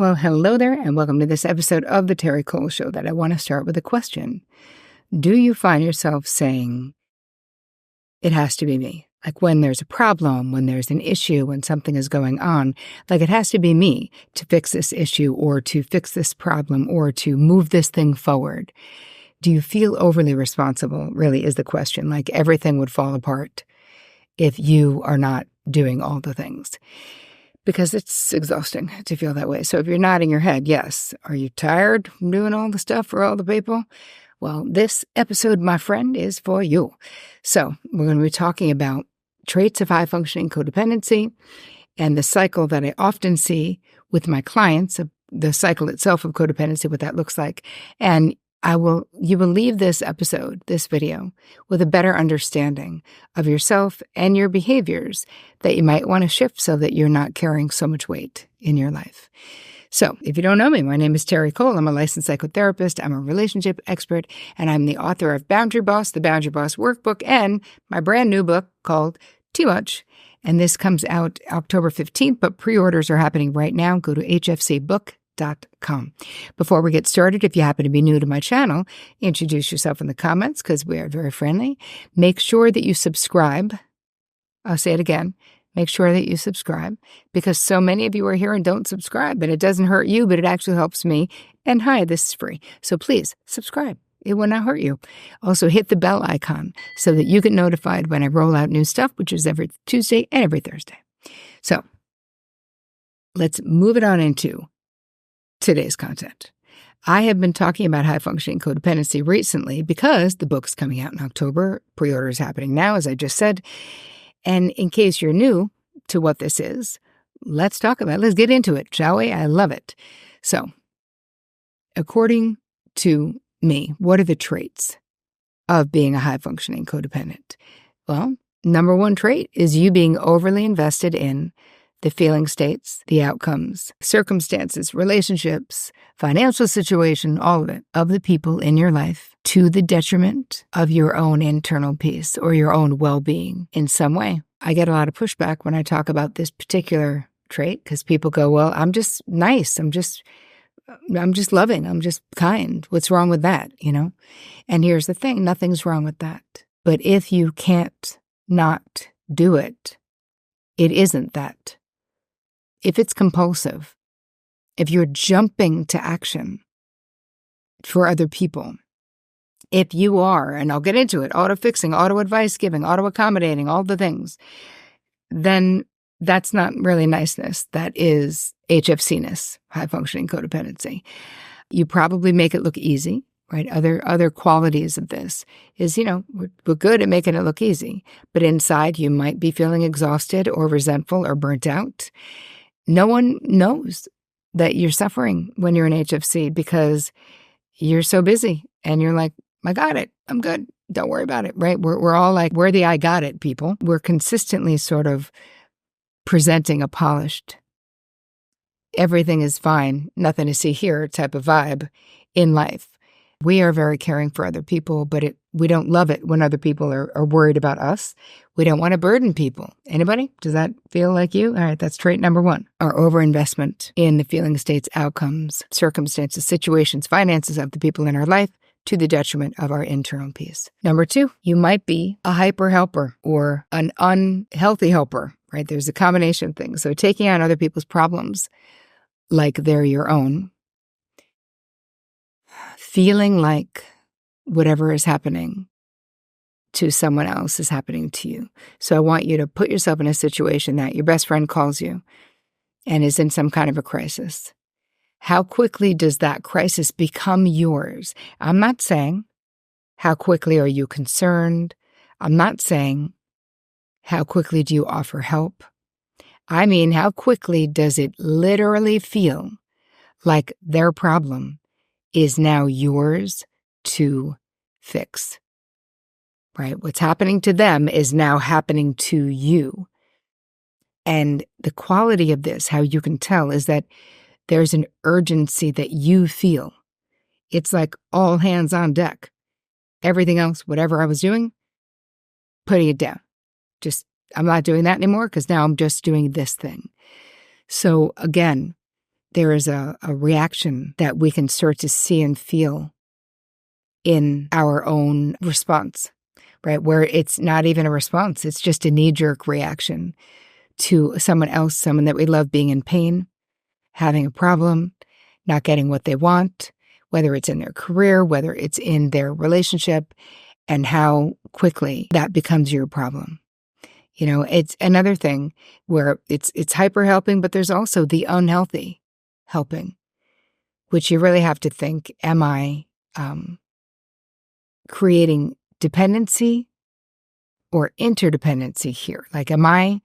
Well, hello there, and welcome to this episode of The Terri Cole Show that I want to start with a question. Do you find yourself saying, it has to be me? Like when there's a problem, when there's an issue, when something is going on, like it has to be me to fix this issue or to fix this problem or to move this thing forward. Do you feel overly responsible, really, is the question. Like everything would fall apart if you are not doing all the things. Because it's exhausting to feel that way. So if you're nodding your head, yes. Are you tired from doing all the stuff for all the people? Well, this episode, my friend, is for you. So we're going to be talking about traits of high-functioning codependency and the cycle that I often see with my clients, the cycle itself of codependency, what that looks like. And you will leave this episode, this video, with a better understanding of yourself and your behaviors that you might want to shift so that you're not carrying so much weight in your life. So, if you don't know me, my name is Terri Cole. I'm a licensed psychotherapist. I'm a relationship expert, and I'm the author of Boundary Boss, the Boundary Boss Workbook, and my brand new book called Too Much. And this comes out October 15th, but pre-orders are happening right now. Go to hfcbook.com. Before we get started, if you happen to be new to my channel, introduce yourself in the comments because we are very friendly. Make sure that you subscribe. I'll say it again. Make sure that you subscribe because so many of you are here and don't subscribe, and it doesn't hurt you, but it actually helps me. And hi, this is free. So please subscribe. It will not hurt you. Also, hit the bell icon so that you get notified when I roll out new stuff, which is every Tuesday and every Thursday. So let's move it on into today's content. I have been talking about high-functioning codependency recently because the book's coming out in October. Pre-order is happening now, as I just said. And in case you're new to what this is, let's talk about it. Let's get into it, shall we? I love it. So, according to me, what are the traits of being a high-functioning codependent? Well, number one trait is you being overly invested in the feeling states, the outcomes, circumstances, relationships, financial situation, all of it, of the people in your life to the detriment of your own internal peace or your own well-being in some way. I get a lot of pushback when I talk about this particular trait because people go, well, I'm just nice. I'm just loving. I'm just kind. What's wrong with that, And here's the thing, nothing's wrong with that. But if you can't not do it, it isn't that. If it's compulsive, if you're jumping to action for other people, if you are, and I'll get into it, auto-fixing, auto-advice giving, auto-accommodating, all the things, then that's not really niceness. That is HFC-ness, high-functioning codependency. You probably make it look easy, right? Other qualities of this is, we're good at making it look easy, but inside you might be feeling exhausted or resentful or burnt out. No one knows that you're suffering when you're in HFC because you're so busy and you're like, I got it. I'm good. Don't worry about it, right? We're all like, we're the I got it people. We're consistently sort of presenting a polished, everything is fine, nothing to see here type of vibe in life. We are very caring for other people, but we don't love it when other people are worried about us. We don't want to burden people. Anybody? Does that feel like you? All right, that's trait number one. Our overinvestment in the feeling states, outcomes, circumstances, situations, finances of the people in our life to the detriment of our internal peace. Number two, you might be a hyper helper or an unhealthy helper, right? There's a combination of things. So taking on other people's problems like they're your own, feeling like whatever is happening to someone else is happening to you. So I want you to put yourself in a situation that your best friend calls you and is in some kind of a crisis. How quickly does that crisis become yours? I'm not saying how quickly are you concerned. I'm not saying how quickly do you offer help. I mean, how quickly does it literally feel like their problem is now yours to fix, right? What's happening to them is now happening to you. And the quality of this, how you can tell, is that there's an urgency that you feel. It's like all hands on deck. Everything else, whatever I was doing, putting it down. I'm not doing that anymore because now I'm just doing this thing. So again, there is a reaction that we can start to see and feel in our own response, right? Where it's not even a response. It's just a knee-jerk reaction to someone else, someone that we love being in pain, having a problem, not getting what they want, whether it's in their career, whether it's in their relationship, and how quickly that becomes your problem. It's another thing where it's hyper helping, but there's also the unhealthy helping, which you really have to think, am I creating dependency or interdependency here? Like, am I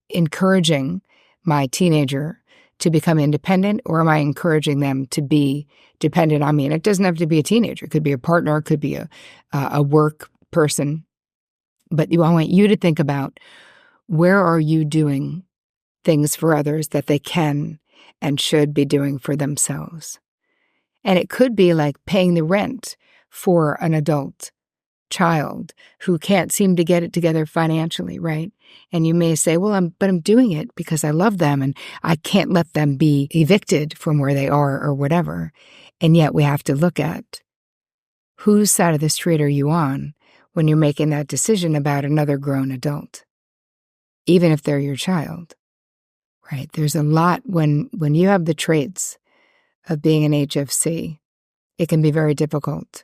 encouraging my teenager to become independent, or am I encouraging them to be dependent on me? And it doesn't have to be a teenager. It could be a partner. It could be a work person. But I want you to think about, where are you doing things for others that they can and should be doing for themselves? And it could be like paying the rent for an adult child who can't seem to get it together financially, right? And you may say, well, I'm doing it because I love them and I can't let them be evicted from where they are or whatever. And yet we have to look at, whose side of the street are you on when you're making that decision about another grown adult, even if they're your child, right? There's a lot when you have the traits of being an HFC, it can be very difficult.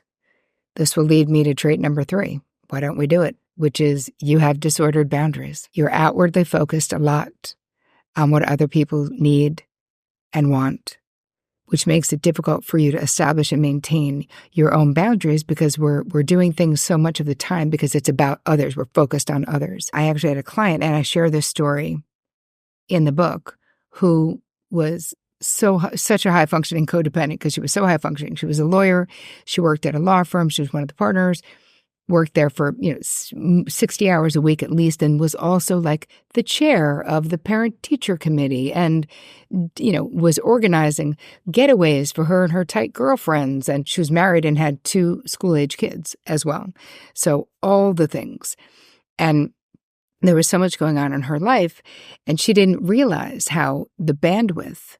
This will lead me to trait number 3. Why don't we do it? Which is, you have disordered boundaries. You're outwardly focused a lot on what other people need and want, which makes it difficult for you to establish and maintain your own boundaries, because we're doing things so much of the time because it's about others. We're focused on others. I actually had a client, and I share this story in the book, who was such a high-functioning codependent, because she was so high-functioning. She was a lawyer. She worked at a law firm. She was one of the partners, worked there for 60 hours a week at least, and was also like the chair of the parent-teacher committee, and was organizing getaways for her and her tight girlfriends. And she was married and had 2 school-age kids as well. So all the things. And there was so much going on in her life, and she didn't realize how the bandwidth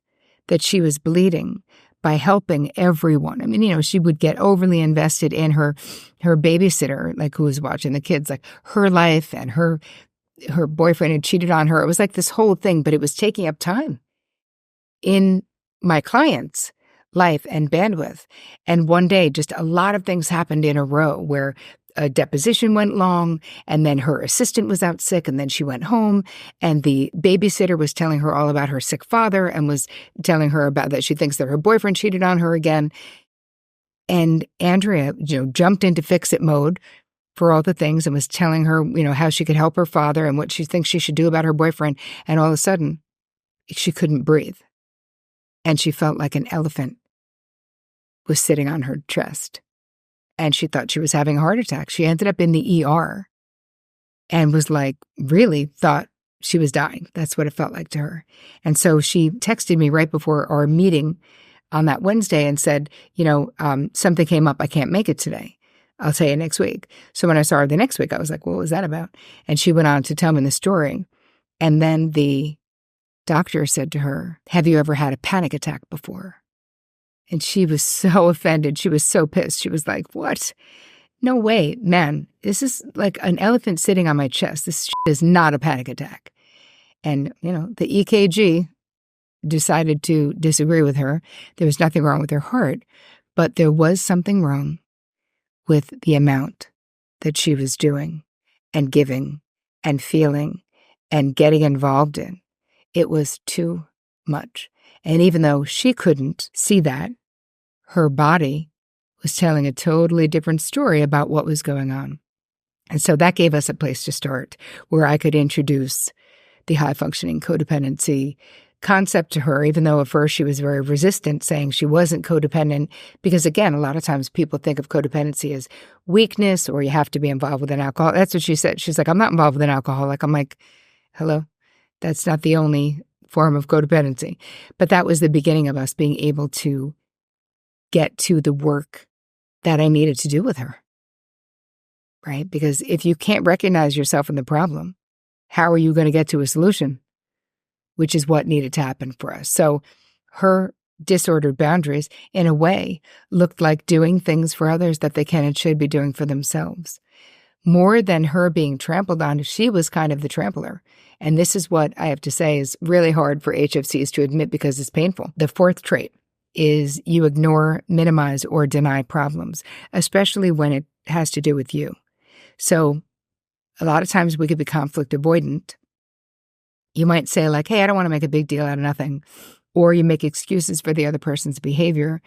that she was bleeding by helping everyone. I mean, she would get overly invested in her babysitter, like, who was watching the kids, like her life, and her boyfriend had cheated on her. It was like this whole thing, but it was taking up time in my client's life and bandwidth. And one day, just a lot of things happened in a row, where a deposition went long, and then her assistant was out sick, and then she went home, and the babysitter was telling her all about her sick father, and was telling her about that she thinks that her boyfriend cheated on her again. And Andrea, jumped into fix-it mode for all the things, and was telling her, how she could help her father and what she thinks she should do about her boyfriend. And all of a sudden, she couldn't breathe. And she felt like an elephant was sitting on her chest. And she thought she was having a heart attack. She ended up in the ER and was really thought she was dying. That's what it felt like to her. And so she texted me right before our meeting on that Wednesday and said, something came up. I can't make it today. I'll tell you next week. So when I saw her the next week, I was like, what was that about? And she went on to tell me the story. And then the doctor said to her, have you ever had a panic attack before? And she was so offended. She was so pissed. She was like, what? No way, man. This is like an elephant sitting on my chest. This shit is not a panic attack. And, the EKG decided to disagree with her. There was nothing wrong with her heart, but there was something wrong with the amount that she was doing and giving and feeling and getting involved in. It was too much. And even though she couldn't see that, her body was telling a totally different story about what was going on. And so that gave us a place to start, where I could introduce the high-functioning codependency concept to her, even though at first she was very resistant, saying she wasn't codependent. Because again, a lot of times people think of codependency as weakness, or you have to be involved with an alcoholic. That's what she said. She's like, I'm not involved with an alcoholic. I'm like, hello? That's not the only form of codependency. But that was the beginning of us being able to get to the work that I needed to do with her, right? Because if you can't recognize yourself in the problem, how are you going to get to a solution? Which is what needed to happen for us. So her disordered boundaries, in a way, looked like doing things for others that they can and should be doing for themselves. More than her being trampled on, she was kind of the trampler. And this is what I have to say is really hard for HFCs to admit because it's painful. The fourth trait is you ignore, minimize, or deny problems, especially when it has to do with you. So a lot of times we could be conflict avoidant. You might say like, hey, I don't want to make a big deal out of nothing. Or you make excuses for the other person's behavior.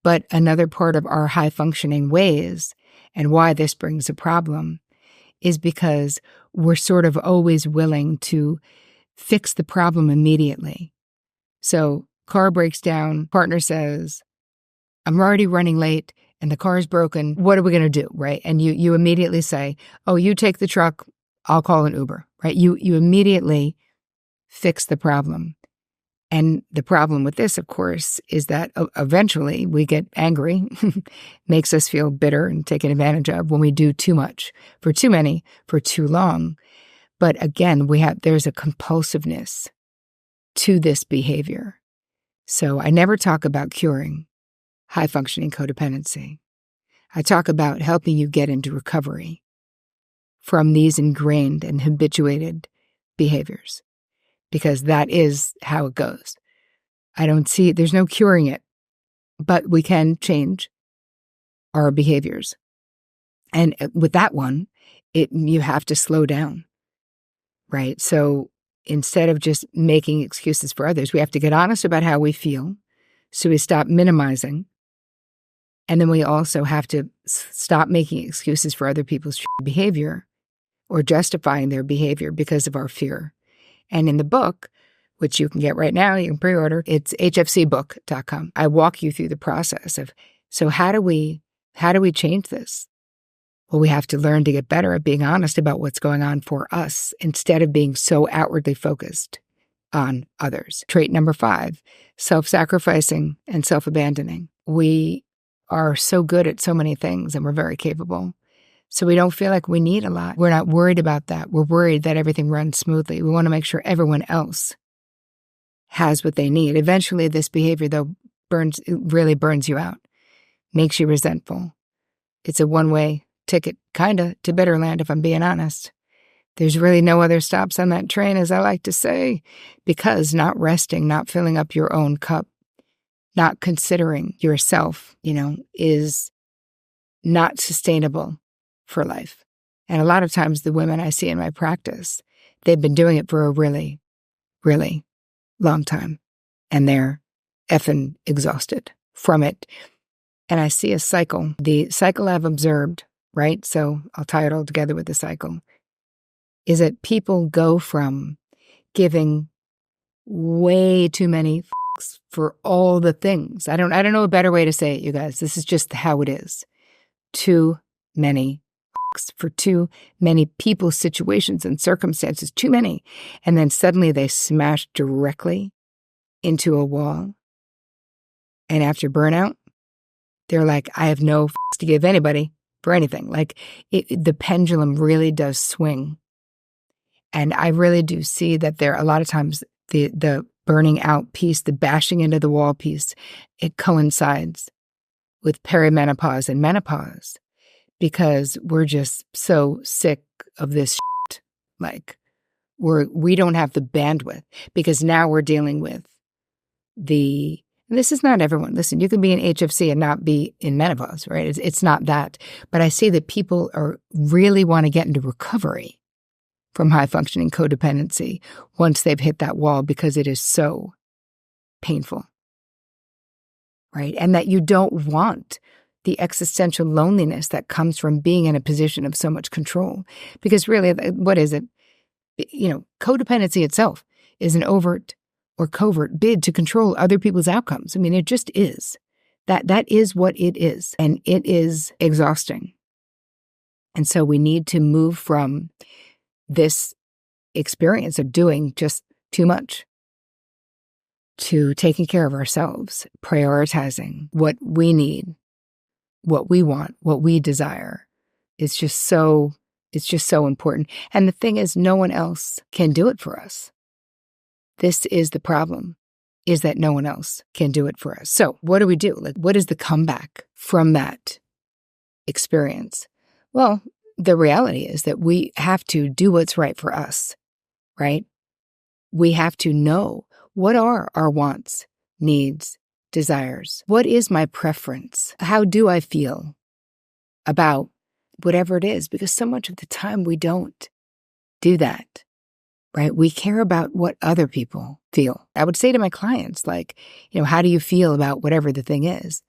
But another part of our high functioning ways and why this brings a problem is because we're sort of always willing to fix the problem immediately. So car breaks down, partner says, I'm already running late and the car's broken. What are we going to do, right? And you immediately say, oh, you take the truck, I'll call an Uber, right? You immediately fix the problem. And the problem with this, of course, is that eventually we get angry, makes us feel bitter and taken advantage of when we do too much, for too many, for too long. But again, there's a compulsiveness to this behavior. So I never talk about curing high-functioning codependency. I talk about helping you get into recovery from these ingrained and habituated behaviors. Because that is how it goes. There's no curing it, but we can change our behaviors. And with that one, you have to slow down, right? So instead of just making excuses for others, we have to get honest about how we feel. So we stop minimizing. And then we also have to stop making excuses for other people's behavior or justifying their behavior because of our fear. And in the book, which you can get right now, you can pre-order, it's hfcbook.com. I walk you through the process of, so how do we change this? Well, we have to learn to get better at being honest about what's going on for us instead of being so outwardly focused on others. Trait number 5, self-sacrificing and self-abandoning. We are so good at so many things and we're very capable. So we don't feel like we need a lot. We're not worried about that. We're worried that everything runs smoothly. We want to make sure everyone else has what they need. Eventually, this behavior, though, really burns you out, makes you resentful. It's a one-way ticket, kind of, to better land, if I'm being honest. There's really no other stops on that train, as I like to say, because not resting, not filling up your own cup, not considering yourself, is not sustainable for life. And a lot of times the women I see in my practice, they've been doing it for a really, really long time. And they're effing exhausted from it. And I see a cycle. The cycle I've observed, right? So I'll tie it all together with the cycle, is that people go from giving way too many for all the things. I don't know a better way to say it, you guys. This is just how it is. Too many for too many people, situations, and circumstances, too many. And then suddenly they smash directly into a wall. And after burnout, they're like, I have no to give anybody for anything. Like the pendulum really does swing. And I really do see that there a lot of times the burning out piece, the bashing into the wall piece, it coincides with perimenopause and menopause. Because we're just so sick of this shit. Like, we don't have the bandwidth because now we're dealing with and this is not everyone. Listen, you can be in HFC and not be in menopause, right? It's not that. But I see that people really want to get into recovery from high functioning codependency once they've hit that wall because it is so painful, right? And that you don't want the existential loneliness that comes from being in a position of so much control. Because really, what is it? Codependency itself is an overt or covert bid to control other people's outcomes. I mean, it just is. That is what it is. And it is exhausting. And so we need to move from this experience of doing just too much to taking care of ourselves, prioritizing what we need, what we want, what we desire. It's just so important. And the thing is, no one else can do it for us. This is the problem, is that no one else can do it for us. So what do we do? Like, what is the comeback from that experience? Well, the reality is that we have to do what's right for us, right? We have to know what are our wants, needs, desires. What is my preference? How do I feel about whatever it is? Because so much of the time we don't do that, right? We care about what other people feel. I would say to my clients, like, how do you feel about whatever the thing is?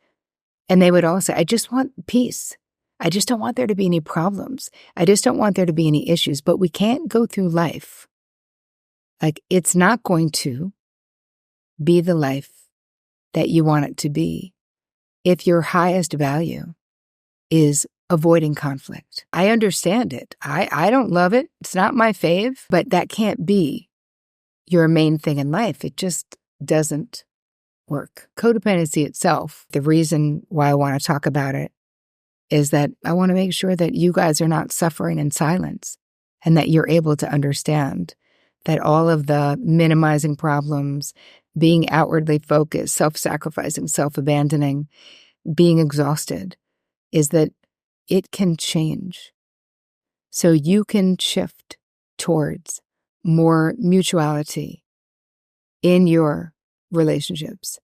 And they would all say, I just want peace. I just don't want there to be any problems. I just don't want there to be any issues. But we can't go through life. Like, it's not going to be the life that you want it to be if your highest value is avoiding conflict. I understand it. I don't love it. It's not my fave, but that can't be your main thing in life. It just doesn't work. Codependency itself, the reason why I want to talk about it is that I want to make sure that you guys are not suffering in silence and that you're able to understand that all of the minimizing problems, being outwardly focused, self-sacrificing, self-abandoning, being exhausted, is that it can change. So you can shift towards more mutuality in your relationships.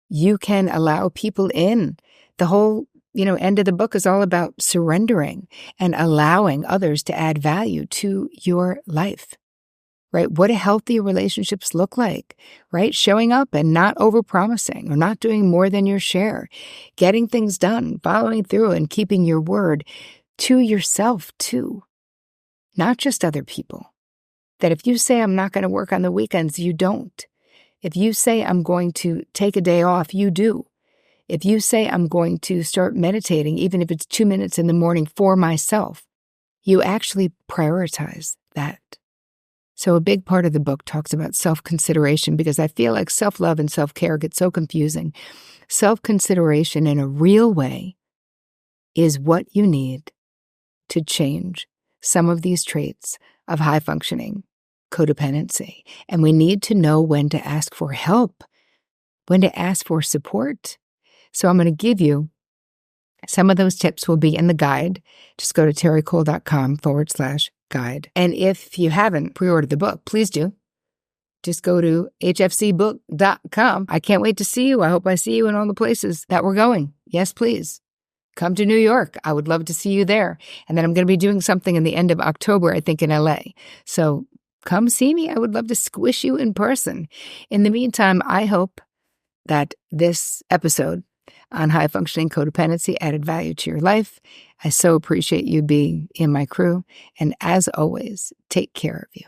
You can allow people in. The whole, end of the book is all about surrendering and allowing others to add value to your life, right? What do healthy relationships look like, right? Showing up and not overpromising or not doing more than your share, getting things done, following through and keeping your word to yourself too, not just other people. That if you say, I'm not going to work on the weekends, you don't. If you say, I'm going to take a day off, you do. If you say, I'm going to start meditating, even if it's 2 minutes in the morning for myself, you actually prioritize that. So a big part of the book talks about self-consideration because I feel like self-love and self-care get so confusing. Self-consideration in a real way is what you need to change some of these traits of high-functioning codependency. And we need to know when to ask for help, when to ask for support. So I'm going to give you some of those tips will be in the guide. Just go to terricole.com/guide. And if you haven't pre-ordered the book, please do. Just go to hfcbook.com. I can't wait to see you. I hope I see you in all the places that we're going. Yes, please. Come to New York. I would love to see you there. And then I'm going to be doing something in the end of October, I think, in LA. So come see me. I would love to squish you in person. In the meantime, I hope that this episode on high-functioning codependency added value to your life. I so appreciate you being in my crew. And as always, take care of you.